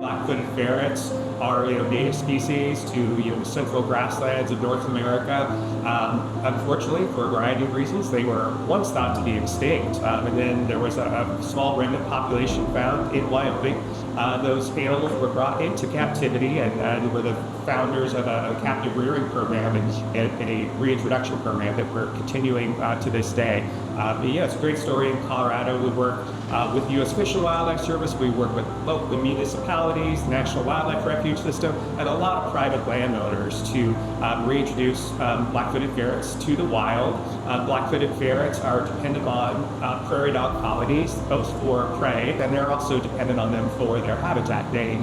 Black-footed ferrets are native species to the central grasslands of North America. Unfortunately, for a variety of reasons, they were once thought to be extinct, and then there was a small remnant population found in Wyoming. Those animals were brought into captivity and were the founders of a captive rearing program and a reintroduction program that we're continuing to this day. It's a great story in Colorado. We work with the U.S. Fish and Wildlife Service. We work with local municipalities, the National Wildlife Refuge System, and a lot of private landowners to reintroduce black-footed ferrets to the wild. Black-footed ferrets are dependent on prairie dog colonies, both for prey, and they're also dependent on them for their habitat. They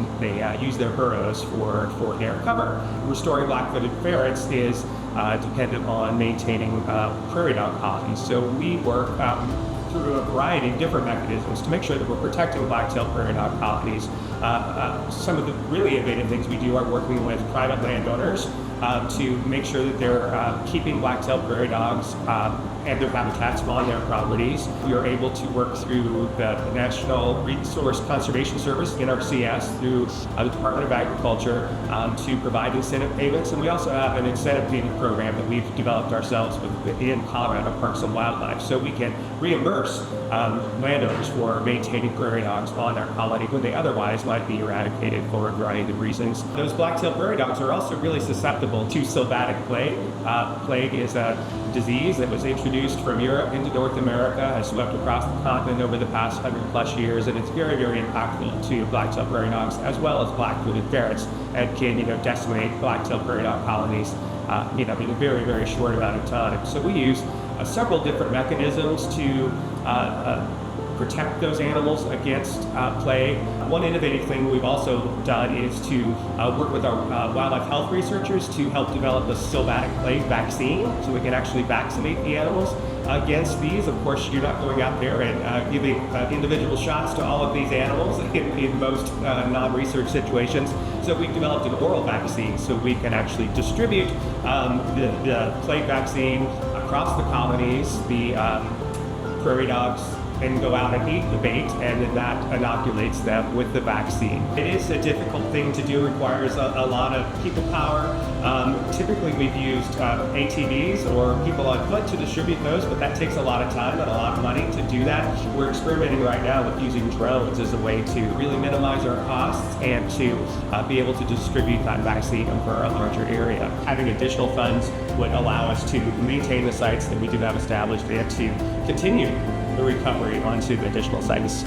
use their burrows for their cover. Restoring black-footed ferrets is dependent on maintaining prairie dog colonies. So we work through a variety of different mechanisms to make sure that we're protecting black-tailed prairie dog colonies. Some of the really innovative things we do are working with private landowners to make sure that they're keeping black-tailed prairie dogs and their habitats on their properties. We are able to work through the National Resource Conservation Service, NRCS, through the Department of Agriculture to provide incentive payments. And we also have an incentive payment program that we've developed ourselves within Colorado Parks and Wildlife. So we can reimburse landowners for maintaining prairie dogs on their colony when they otherwise might be eradicated for a variety of reasons. Those black-tailed prairie dogs are also really susceptible to sylvatic plague. Plague is a disease that was introduced from Europe into North America, has swept across the continent over the past 100+ years, and it's very, very impactful to black-tailed prairie dogs as well as black-footed ferrets, and can decimate black-tailed prairie dog colonies in a very, very short amount of time. So we use several different mechanisms to protect those animals against plague. One innovative thing we've also done is to work with our wildlife health researchers to help develop a sylvatic plague vaccine, so we can actually vaccinate the animals against these. Of course, you're not going out there and giving individual shots to all of these animals in most non-research situations. So we've developed an oral vaccine so we can actually distribute the plague vaccine across the colonies. The prairie dogs and go out and eat the bait, and then that inoculates them with the vaccine. It is a difficult thing to do, requires a lot of people power. Typically we've used ATVs or people on foot to distribute those, but that takes a lot of time and a lot of money to do that. We're experimenting right now with using drones as a way to really minimize our costs and to be able to distribute that vaccine over a larger area. Having additional funds would allow us to maintain the sites that we do have established and to continue the recovery onto additional sites.